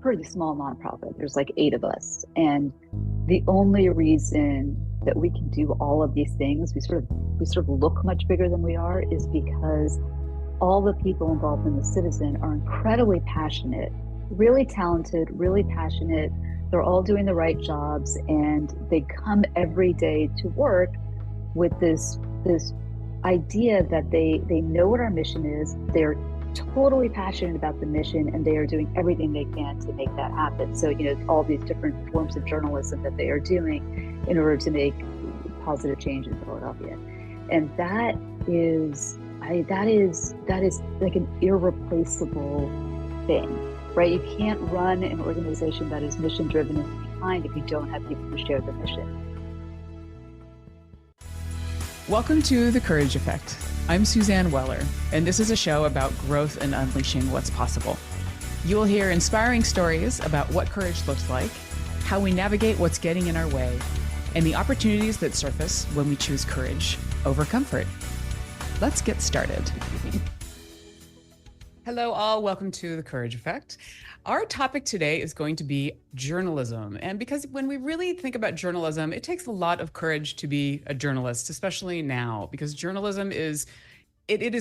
pretty small nonprofit. There's like 8 of us. And the only reason that we can do all of these things, we sort of look much bigger than we are, is because all the people involved in the Citizen are incredibly passionate, really talented, really passionate. They're all doing the right jobs, and they come every day to work with this idea that they know what our mission is. They're totally passionate about the mission, and they are doing everything they can to make that happen. So, all these different forms of journalism that they are doing in order to make positive change in Philadelphia. And that is like an irreplaceable thing, right? You can't run an organization that is mission driven and behind if you don't have people who share the mission. Welcome to The Courage Effect. I'm Suzanne Weller, and this is a show about growth and unleashing what's possible. You will hear inspiring stories about what courage looks like, how we navigate what's getting in our way, and the opportunities that surface when we choose courage over comfort. Let's get started. Hello, all. Welcome to The Courage Effect. Our topic today is going to be journalism. And because when we really think about journalism, it takes a lot of courage to be a journalist, especially now, because journalism is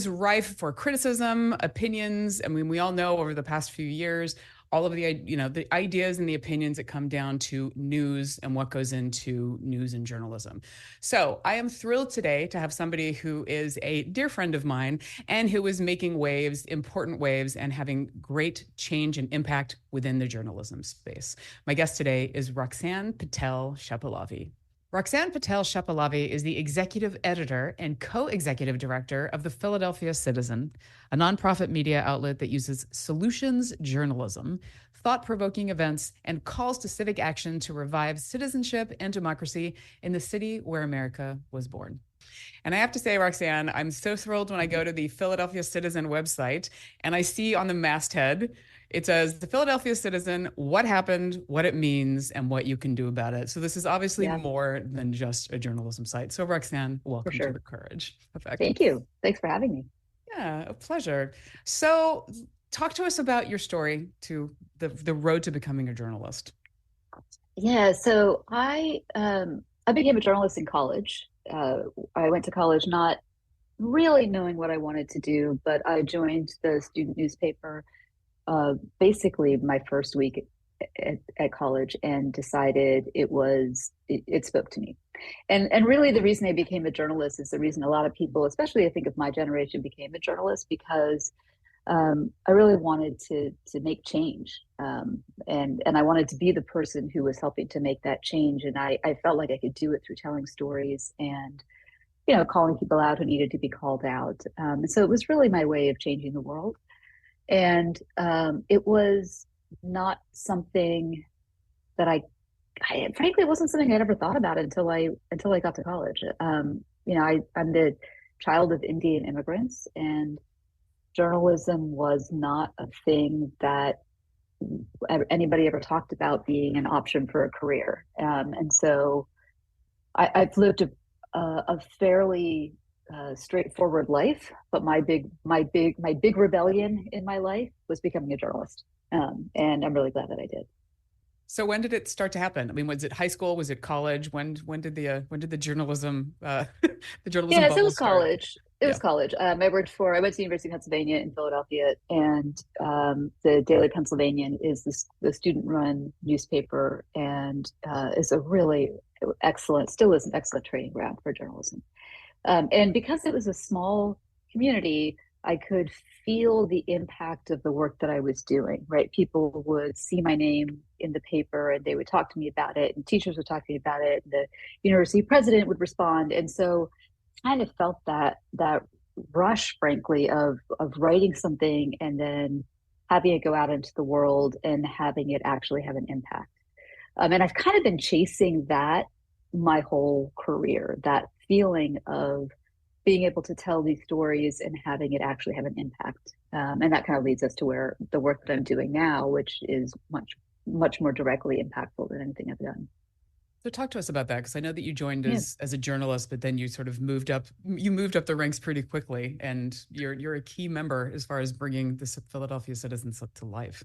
rife for criticism, opinions. I mean, we all know over the past few years, all of the ideas and the opinions that come down to news and what goes into news and journalism. So I am thrilled today to have somebody who is a dear friend of mine and who is making waves, important waves, and having great change and impact within the journalism space. My guest today is Roxanne Patel Shepelavy. Roxanne Patel Shepelavy is the executive editor and co-executive director of the Philadelphia Citizen, a nonprofit media outlet that uses solutions journalism, thought-provoking events, and calls to civic action to revive citizenship and democracy in the city where America was born. And I have to say, Roxanne, I'm so thrilled when I go to the Philadelphia Citizen website and I see on the masthead, it says, the Philadelphia Citizen, what happened, what it means, and what you can do about it. So this is obviously more than just a journalism site. So Roxanne, welcome to The Courage Effect. Thank you. Thanks for having me. Yeah, a pleasure. So talk to us about your story to the road to becoming a journalist. Yeah, so I became a journalist in college. I went to college not really knowing what I wanted to do, but I joined the student newspaper basically my first week at college and decided it spoke to me. And really the reason I became a journalist is the reason a lot of people, especially I think of my generation, became a journalist, because I really wanted to make change. And I wanted to be the person who was helping to make that change. And I felt like I could do it through telling stories and, calling people out who needed to be called out. So it was really my way of changing the world. And it was not something that I frankly, it wasn't something I'd ever thought about until I got to college. I'm the child of Indian immigrants, and journalism was not a thing that anybody ever talked about being an option for a career. And so I've lived a fairly straightforward life, but my big rebellion in my life was becoming a journalist, and I'm really glad that I did. So when did it start to happen? I mean, was it high school? Was it college? When did the journalism the journalism Yes, it bubble was start? college. It was college. I went to the University of Pennsylvania in Philadelphia, and the Daily Pennsylvanian is the student-run newspaper, and is a really excellent, still is an excellent training ground for journalism. And because it was a small community, I could feel the impact of the work that I was doing, right? People would see my name in the paper and they would talk to me about it, and teachers would talk to me about it, and the university president would respond. And so kind of felt that rush, frankly, of writing something and then having it go out into the world and having it actually have an impact. And I've kind of been chasing that my whole career, that feeling of being able to tell these stories and having it actually have an impact. And that kind of leads us to where the work that I'm doing now, which is much, much more directly impactful than anything I've done. So talk to us about that, because I know that you joined as a journalist, but then you sort of moved up the ranks pretty quickly, and you're a key member as far as bringing the Philadelphia Citizens to life.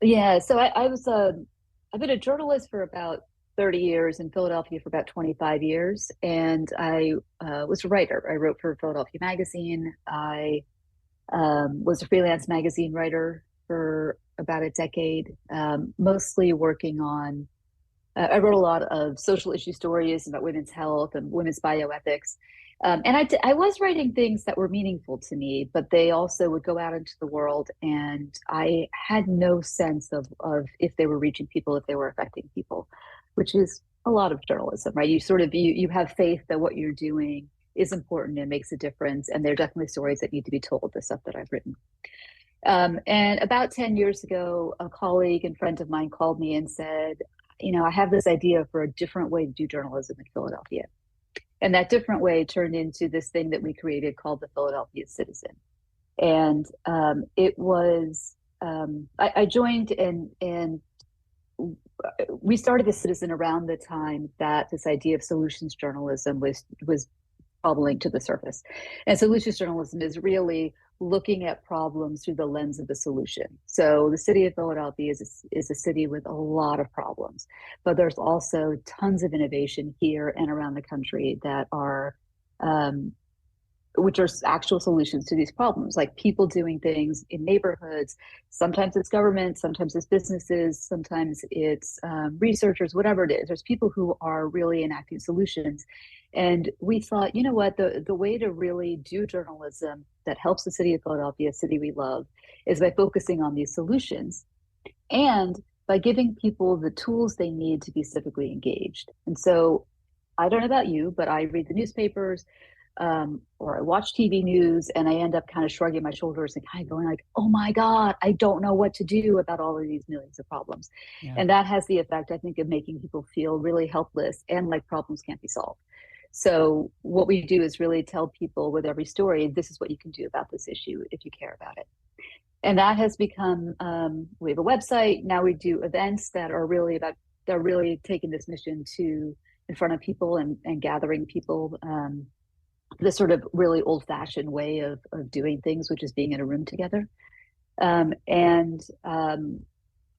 Yeah, so I've been a journalist for about 30 years in Philadelphia for about 25 years, and I was a writer. I wrote for Philadelphia Magazine. I was a freelance magazine writer for about a decade, mostly working on I wrote a lot of social issue stories about women's health and women's bioethics. And I was writing things that were meaningful to me, but they also would go out into the world, and I had no sense of if they were reaching people, if they were affecting people, which is a lot of journalism, right? You have faith that what you're doing is important and makes a difference, and there are definitely stories that need to be told, the stuff that I've written. And about 10 years ago, a colleague and friend of mine called me and said, I have this idea for a different way to do journalism in Philadelphia. And that different way turned into this thing that we created called the Philadelphia Citizen. And it was, I joined and we started the Citizen around the time that this idea of solutions journalism was bubbling to the surface. And solutions journalism is really looking at problems through the lens of the solution. So the city of Philadelphia is a city with a lot of problems, but there's also tons of innovation here and around the country that are um, which are actual solutions to these problems, like people doing things in neighborhoods. Sometimes it's government, sometimes it's businesses, sometimes it's researchers, whatever it is. There's people who are really enacting solutions. And we thought, you know what, the way to really do journalism that helps the city of Philadelphia, a city we love, is by focusing on these solutions and by giving people the tools they need to be civically engaged. And so I don't know about you, but I read the newspapers, or I watch TV news, and I end up kind of shrugging my shoulders and kind of going like, "Oh my God, I don't know what to do about all of these millions of problems," Yeah. and that has the effect, I think, of making people feel really helpless and like problems can't be solved. So what we do is really tell people with every story, this is what you can do about this issue if you care about it. And that has become, we have a website now. We do events that are really about they're really taking this mission to in front of people and gathering people. The sort of really old fashioned way of doing things, which is being in a room together. And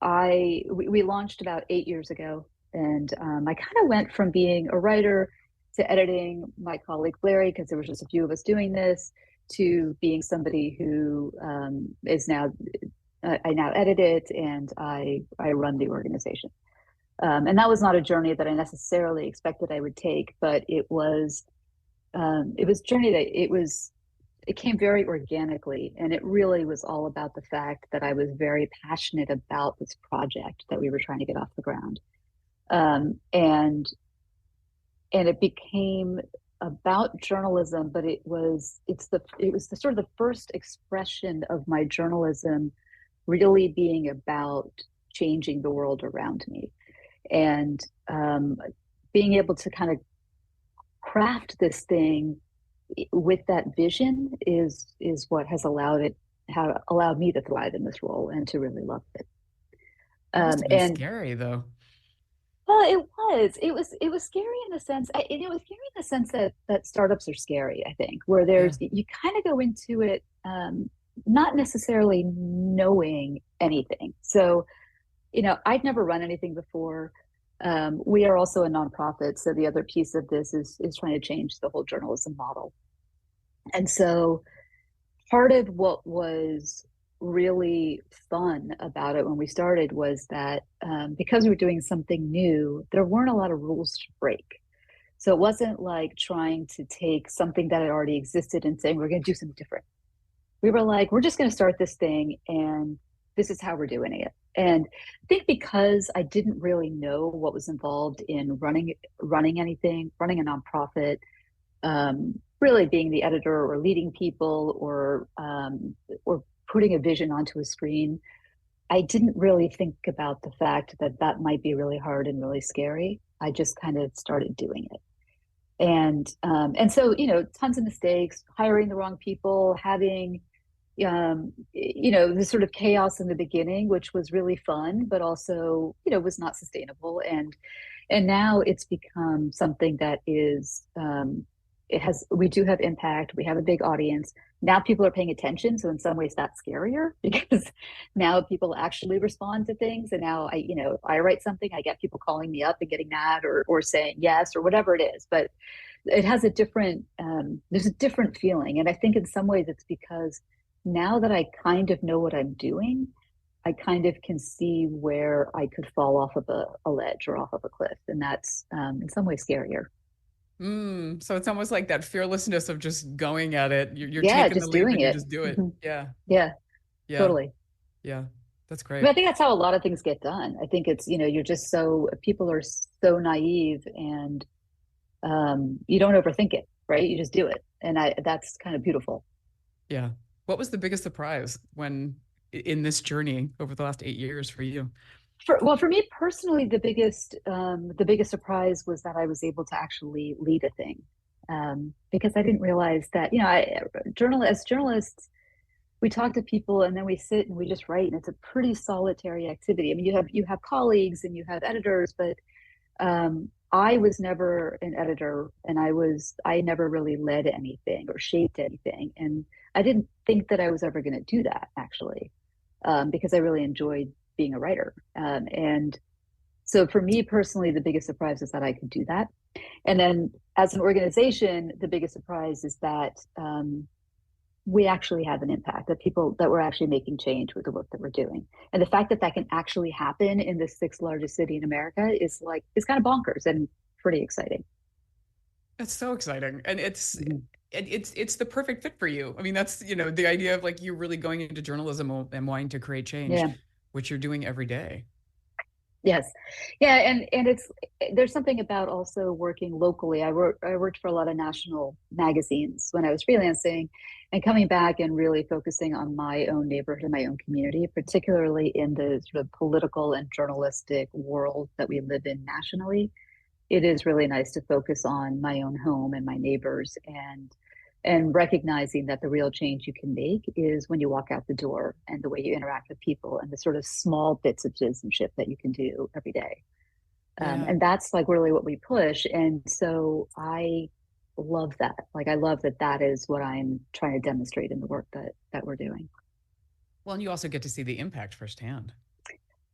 we launched about 8 years ago, and I kind of went from being a writer to editing my colleague Larry, because there was just a few of us doing this, to being somebody who is now I now edit it, and I run the organization. And that was not a journey that I necessarily expected I would take, but it was a journey that it came very organically, and it really was all about the fact that I was very passionate about this project that we were trying to get off the ground. And it became about journalism, but it was the sort of the first expression of my journalism really being about changing the world around me, and being able to kind of craft this thing with that vision is what has allowed me to thrive in this role and to really love it. That must have been And scary though. well, it was scary in the sense, it was scary in the sense that startups are scary, I think, where Yeah. there's you kind of go into it not necessarily knowing anything. So I'd never run anything before. We are also a nonprofit, so the other piece of this is trying to change the whole journalism model. And so part of what was really fun about it when we started was that because we were doing something new, there weren't a lot of rules to break. So it wasn't like trying to take something that had already existed and saying we're going to do something different. We were like, we're just going to start this thing, and this is how we're doing it. And I think because I didn't really know what was involved in running anything, running a nonprofit, really being the editor or leading people or putting a vision onto a screen, I didn't really think about the fact that that might be really hard and really scary. I just kind of started doing it. And so tons of mistakes, hiring the wrong people, having this sort of chaos in the beginning, which was really fun, but also was not sustainable. And now it's become something that is we do have impact. We have a big audience. now people are paying attention. So in some ways that's scarier because now people actually respond to things. And now I write something, I get people calling me up and getting mad or saying yes or whatever it is. But it has a different, there's a different feeling. And I think in some ways it's because now that I kind of know what I'm doing, I kind of can see where I could fall off of a ledge or off of a cliff. And that's in some ways scarier. So it's almost like that fearlessness of just going at it. You're Yeah, taking the just leap doing and you it. just do it. Hmm. Yeah. Yeah, Yeah. totally. Yeah. That's I mean, great. I think that's how a lot of things get done. I think it's, you're just so, people are so naive and you don't overthink it, right? You just do it. And that's kind of beautiful. Yeah. What was the biggest surprise when in this journey over the last 8 years for you? For me personally, the biggest surprise was that I was able to actually lead a thing, because I didn't realize that as journalists we talk to people and then we sit and we just write, and it's a pretty solitary activity. I mean, you have colleagues and you have editors, but I was never an editor, and I never really led anything or shaped anything, and I didn't think that I was ever going to do that actually, because I really enjoyed being a writer. And so for me personally, the biggest surprise is that I could do that. And then as an organization, the biggest surprise is that we actually have an impact, that people that we're actually making change with the work that we're doing. And the fact that that can actually happen in the sixth largest city in America is kind of bonkers and pretty exciting. That's so exciting. And Mhm. it's the perfect fit for you. I mean, that's, the idea of like you really going into journalism and wanting to create change, Yeah. which you're doing every day. Yes. Yeah, and there's something about also working locally. I worked for a lot of national magazines when I was freelancing, and coming back and really focusing on my own neighborhood and my own community, particularly in the sort of political and journalistic world that we live in nationally. It is really nice to focus on my own home and my neighbors, and recognizing that the real change you can make is when you walk out the door and the way you interact with people and the sort of small bits of citizenship that you can do every day. Yeah. And that's like really what we push. And so I love that. Like I love that that is what I'm trying to demonstrate in the work that we're doing. Well, and you also get to see the impact firsthand.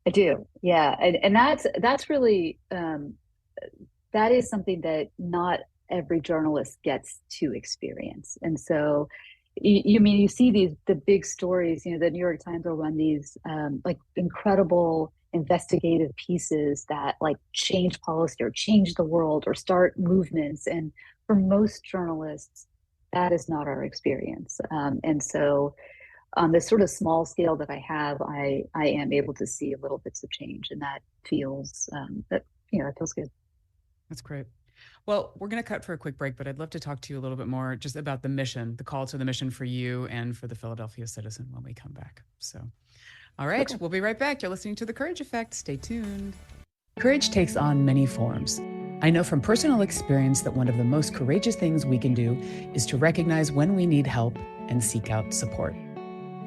I do. Yeah. And that's really that is something that not every journalist gets to experience. And so, you mean you see the big stories, the New York Times will run these like incredible investigative pieces that like change policy or change the world or start movements. And for most journalists, that is not our experience. And so, on this sort of small scale that I have, I am able to see little bits of change, and that feels that feels good. That's great. Well, we're going to cut for a quick break, but I'd love to talk to you a little bit more just about the mission, the call to the mission for you and for the Philadelphia Citizen when we come back. So, all right, Okay. we'll be right back. You're listening to The Courage Effect. Stay tuned. Courage takes on many forms. I know from personal experience that one of the most courageous things we can do is to recognize when we need help and seek out support.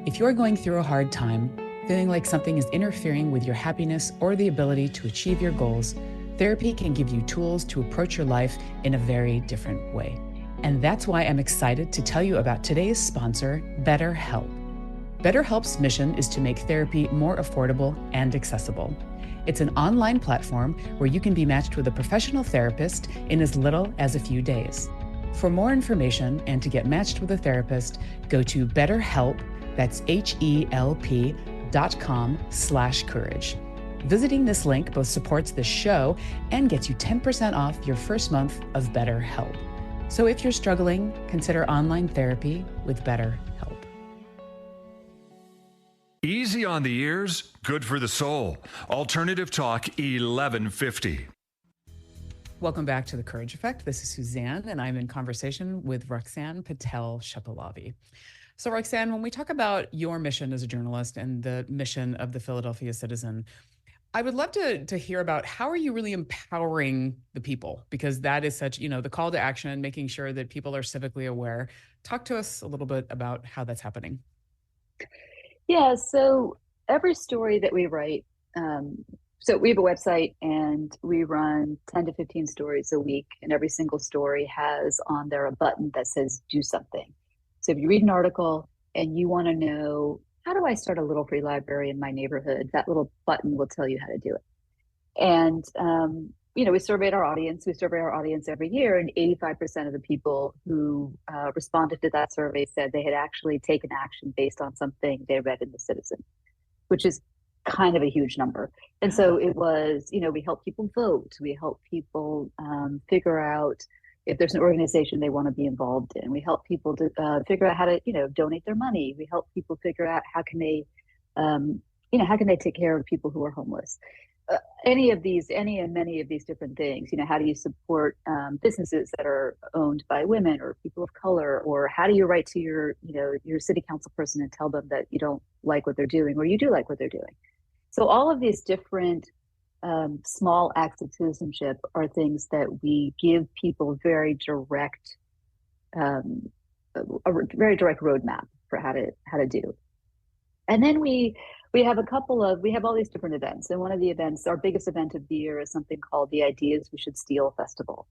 If you're going through a hard time, feeling like something is interfering with your happiness or the ability to achieve your goals, therapy can give you tools to approach your life in a very different way. And that's why I'm excited to tell you about today's sponsor, BetterHelp. BetterHelp's mission is to make therapy more affordable and accessible. It's an online platform where you can be matched with a professional therapist in as little as a few days. For more information and to get matched with a therapist, go to BetterHelp, that's HELP.com/courage. Visiting this link both supports this show and gets you 10% off your first month of BetterHelp. So if you're struggling, consider online therapy with BetterHelp. Easy on the ears, good for the soul. Alternative Talk 1150. Welcome back to The Courage Effect. This is Suzanne, and I'm in conversation with Roxanne Patel Shepelavy. So, Roxanne, when we talk about your mission as a journalist and the mission of the Philadelphia Citizen, I would love to hear about how are you really empowering the people? Because that is such, the call to action, making sure that people are civically aware. Talk to us a little bit about how that's happening. Yeah, so every story that we write, so we have a website and we run 10 to 15 stories a week, and every single story has on there a button that says do something. So if you read an article and you want to know, how do I start a little free library in my neighborhood? That little button will tell you how to do it. And, we surveyed our audience. We survey our audience every year, and 85% of the people who responded to that survey said they had actually taken action based on something they read in The Citizen, which is kind of a huge number. And so it was, we help people vote. We help people figure out if there's an organization they want to be involved in. We help people to figure out how to, donate their money. We help people figure out how can they, how can they take care of people who are homeless. Any and many of these different things. How do you support businesses that are owned by women or people of color, or how do you write to your city council person and tell them that you don't like what they're doing or you do like what they're doing. So all of these different small acts of citizenship are things that we give people very direct, a very direct roadmap for how to do. And then we have all these different events. And one of the events, our biggest event of the year, is something called the Ideas We Should Steal Festival.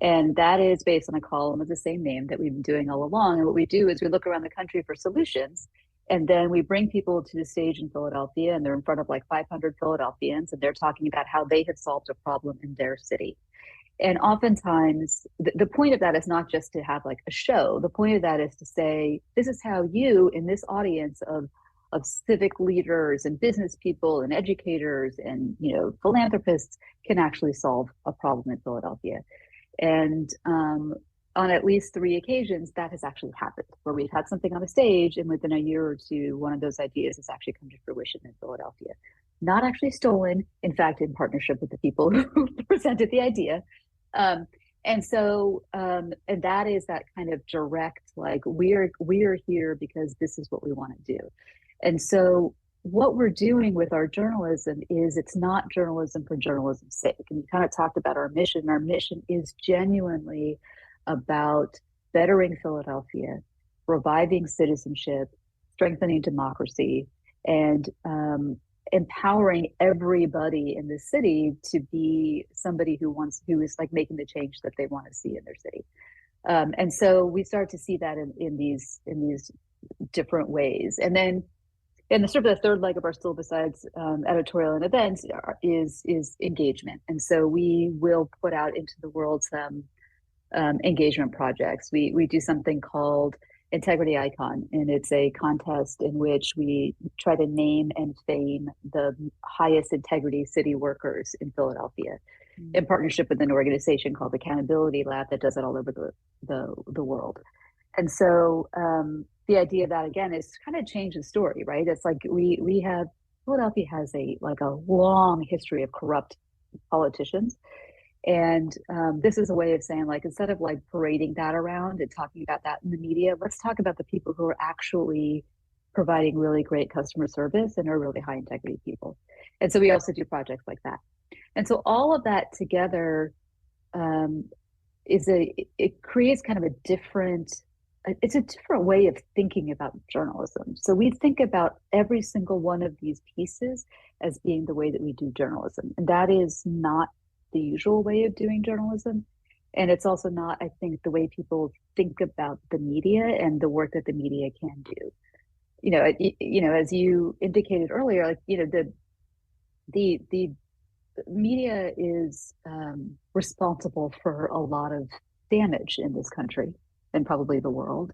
And that is based on a column of the same name that we've been doing all along. And what we do is we look around the country for solutions. And then we bring people to the stage in Philadelphia, and they're in front of like 500 Philadelphians, and they're talking about how they have solved a problem in their city. And oftentimes, the point of that is not just to have like a show. The point of that is to say, this is how you, in this audience of civic leaders and business people and educators and philanthropists, can actually solve a problem in Philadelphia. And on at least 3 occasions, that has actually happened, where we've had something on a stage, and within a year or two, one of those ideas has actually come to fruition in Philadelphia. Not actually stolen, in fact, in partnership with the people who presented the idea. And that is that kind of direct, like, we're here because this is what we want to do. And so what we're doing with our journalism is, it's not journalism for journalism's sake. And we kind of talked about our mission. Our mission is genuinely about bettering Philadelphia, reviving citizenship, strengthening democracy, and empowering everybody in the city to be somebody who is like making the change that they want to see in their city. And so we start to see that in these different ways. And then, and the sort of the third leg of our stool, besides editorial and events, is engagement. And so we will put out into the world some engagement projects. We do something called Integrity Icon, and it's a contest in which we try to name and fame the highest integrity city workers in Philadelphia, in partnership with an organization called Accountability Lab that does it all over the world. And so the idea of that, again, is to kind of change the story, right? It's like Philadelphia has a long history of corrupt politicians. And this is a way of saying, like, instead of like parading that around and talking about that in the media, let's talk about the people who are actually providing really great customer service and are really high integrity people. And so we also do projects like that. And so all of that together it creates kind of a different way of thinking about journalism. So we think about every single one of these pieces as being the way that we do journalism. And that is not the usual way of doing journalism. And it's also not, I think, the way people think about the media and the work that the media can do. As you indicated earlier, like, the media is responsible for a lot of damage in this country and probably the world.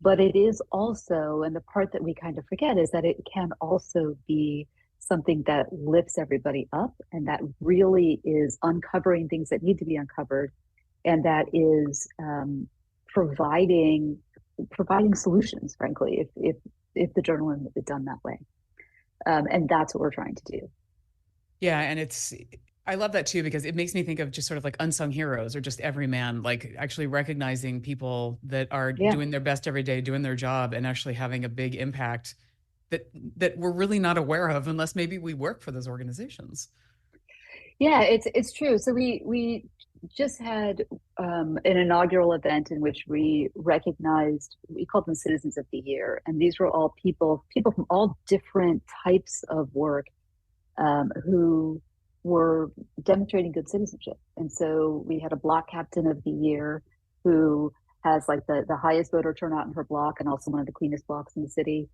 But it is also, and the part that we kind of forget, is that it can also be something that lifts everybody up, and that really is uncovering things that need to be uncovered, and that is providing solutions, frankly, if the journalism is done that way. And that's what we're trying to do. Yeah, and I love that too, because it makes me think of just sort of like unsung heroes, or just everyman, like actually recognizing people that are doing their best every day, doing their job, and actually having a big impact that we're really not aware of unless maybe we work for those organizations. Yeah, it's true. So we just had an inaugural event in which we called them Citizens of the Year. And these were all people from all different types of work who were demonstrating good citizenship. And so we had a block captain of the year who has like the highest voter turnout in her block and also one of the cleanest blocks in the city.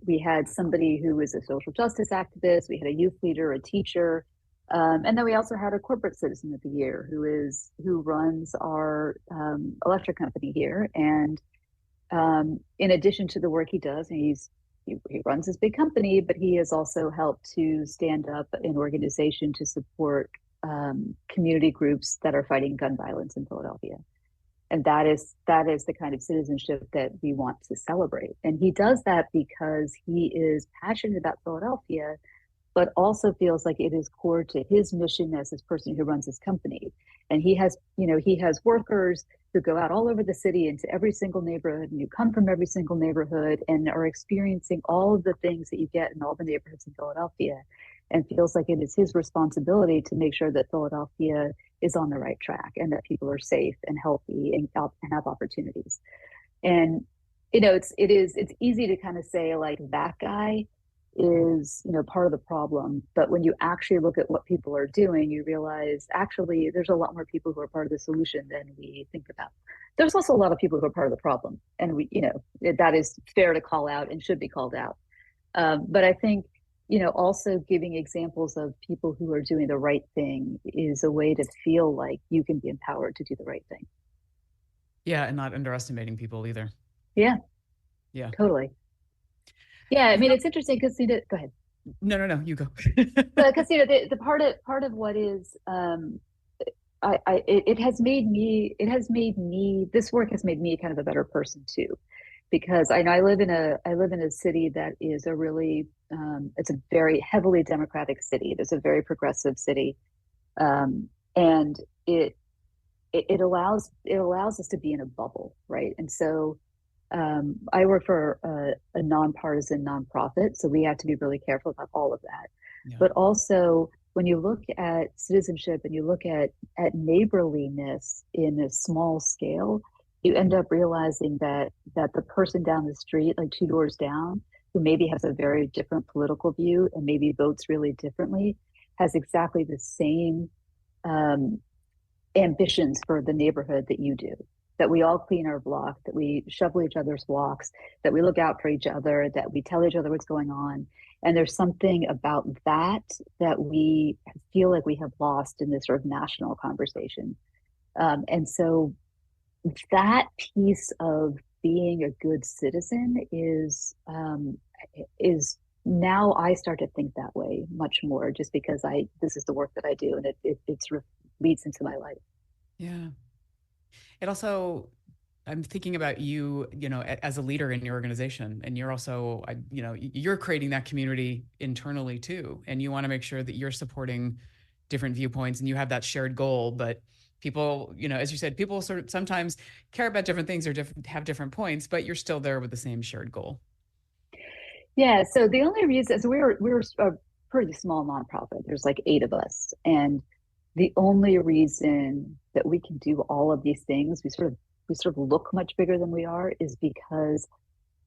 We had somebody who was a social justice activist. We had a youth leader, a teacher, and then we also had a corporate citizen of the year who runs our electric company here. And in addition to the work he does, he runs his big company, but he has also helped to stand up an organization to support community groups that are fighting gun violence in Philadelphia. And that is the kind of citizenship that we want to celebrate. And he does that because he is passionate about Philadelphia, but also feels like it is core to his mission as this person who runs his company. And he has workers who go out all over the city into every single neighborhood, and you come from every single neighborhood and are experiencing all of the things that you get in all the neighborhoods in Philadelphia, and feels like it is his responsibility to make sure that Philadelphia is on the right track and that people are safe and healthy and have opportunities. And it's easy to kind of say like that guy is part of the problem, but when you actually look at what people are doing, you realize actually there's a lot more people who are part of the solution than we think about. There's also a lot of people who are part of the problem, and that is fair to call out and should be called out. But I think also giving examples of people who are doing the right thing is a way to feel like you can be empowered to do the right thing. Yeah, and not underestimating people either. Yeah, totally. Yeah, I mean, it's interesting because go ahead. No, you go. Because the part of what is this work has made me kind of a better person too, because I live in a city that is a really it's a very heavily democratic city. It's a very progressive city, and it allows us to be in a bubble, right? And so I work for a nonpartisan nonprofit, so we have to be really careful about all of that. Yeah. But also, when you look at citizenship and you look at neighborliness in a small scale, you end up realizing that the person down the street, like 2 doors down, who maybe has a very different political view and maybe votes really differently, has exactly the same ambitions for the neighborhood that you do. That we all clean our block, that we shovel each other's walks, that we look out for each other, that we tell each other what's going on. And there's something about that we feel like we have lost in this sort of national conversation. And so that piece of being a good citizen is now I start to think that way much more, just because this is the work that I do, and it sort of leads into my life. Yeah. It also, I'm thinking about you, as a leader in your organization, and you're also, you're creating that community internally too. And you want to make sure that you're supporting different viewpoints and you have that shared goal. But people, as you said, people sort of sometimes care about different things or have different points, but you're still there with the same shared goal. Yeah. So the only reason, so we're a pretty small nonprofit. There's like 8 of us. And the only reason that we can do all of these things, we sort of look much bigger than we are, is because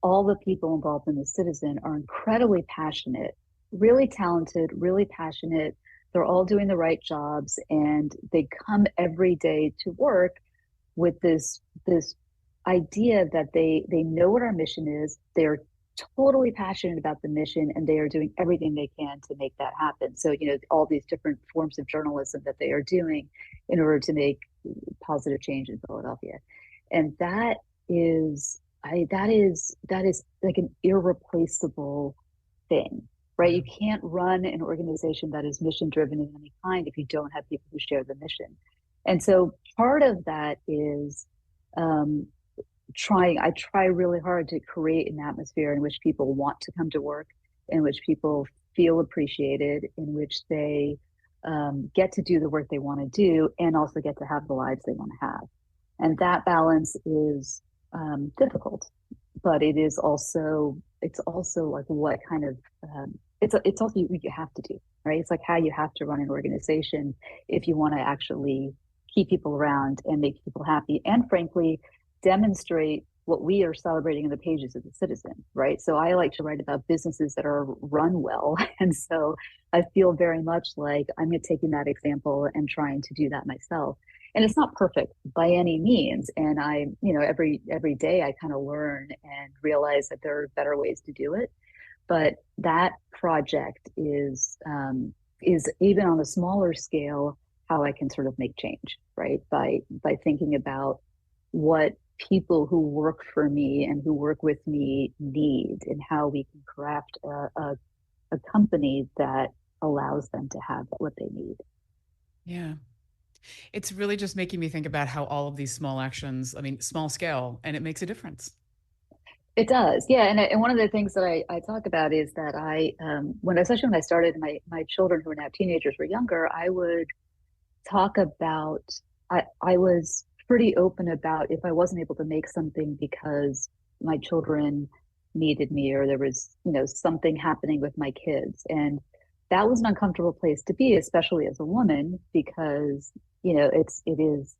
all the people involved in the Citizen are incredibly passionate, really talented, really passionate. They're all doing the right jobs, and they come every day to work with this idea that they know what our mission is. They're totally passionate about the mission, and they are doing everything they can to make that happen. So, all these different forms of journalism that they are doing in order to make positive change in Philadelphia. And that is like an irreplaceable thing, right? You can't run an organization that is mission driven in any kind if you don't have people who share the mission. And so part of that is I try really hard to create an atmosphere in which people want to come to work, in which people feel appreciated, in which they get to do the work they want to do, and also get to have the lives they want to have. And that balance is difficult, but it's also like what kind of it's also what you have to do, right? It's like how you have to run an organization if you want to actually keep people around and make people happy, and frankly demonstrate what we are celebrating in the pages of the Citizen, right? So I like to write about businesses that are run well. And so I feel very much like I'm taking that example and trying to do that myself. And it's not perfect by any means. And I, every day I kind of learn and realize that there are better ways to do it. But that project is even on a smaller scale how I can sort of make change, right? By thinking about what people who work for me and who work with me need, and how we can craft a company that allows them to have what they need. Yeah. It's really just making me think about how all of these small actions, I mean, small scale, and it makes a difference. It does, yeah. And one of the things that I talk about is that especially when I started, my children who are now teenagers were younger, I would talk about, I was pretty open about if I wasn't able to make something because my children needed me, or there was, something happening with my kids. And that was an uncomfortable place to be, especially as a woman, because, it is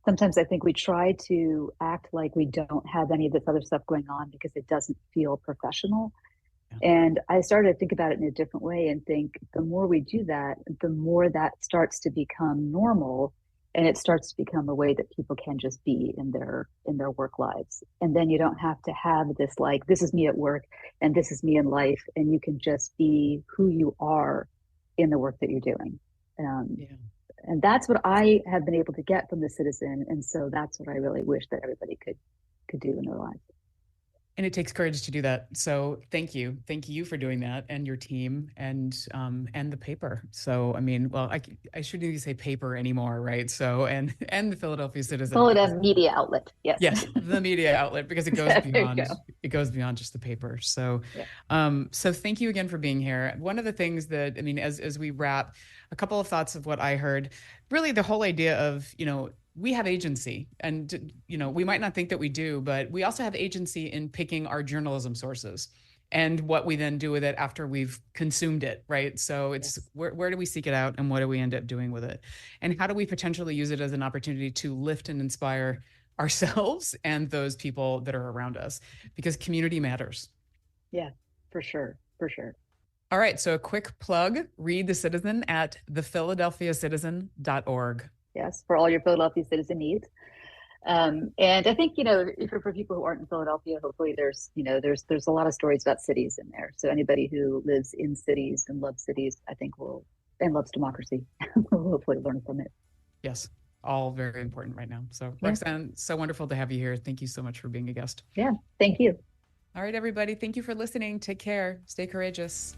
sometimes I think we try to act like we don't have any of this other stuff going on because it doesn't feel professional. Yeah. And I started to think about it in a different way and think the more we do that, the more that starts to become normal, and it starts to become a way that people can just be in their work lives. And then you don't have to have this, like, this is me at work and this is me in life, and you can just be who you are in the work that you're doing. Yeah. And that's what I have been able to get from the Citizen. And so that's what I really wish that everybody could do in their lives. And it takes courage to do that. So thank you for doing that, and your team, and the paper. So I mean, well, I shouldn't even say paper anymore, right? So and the Philadelphia Citizen, Call it because a media outlet. Yes. yes, the media outlet, because it goes There you beyond go. just the paper. So, Yeah. so thank you again for being here. One of the things that, I mean, as we wrap, a couple of thoughts of what I heard, really the whole idea of, we have agency, and, we might not think that we do, but we also have agency in picking our journalism sources and what we then do with it after we've consumed it, right? So it's Yes. where do we seek it out, and what do we end up doing with it? And how do we potentially use it as an opportunity to lift and inspire ourselves and those people that are around us, because community matters. Yeah, for sure. For sure. All right. So a quick plug, read The Citizen at thephiladelphiacitizen.org. Yes, for all your Philadelphia citizen needs. And I think, for people who aren't in Philadelphia, hopefully there's a lot of stories about cities in there. So anybody who lives in cities and loves cities, I think and loves democracy, will hopefully learn from it. Yes. All very important right now. So Yeah. Roxanne, so wonderful to have you here. Thank you so much for being a guest. Yeah. Thank you. All right, everybody. Thank you for listening. Take care. Stay courageous.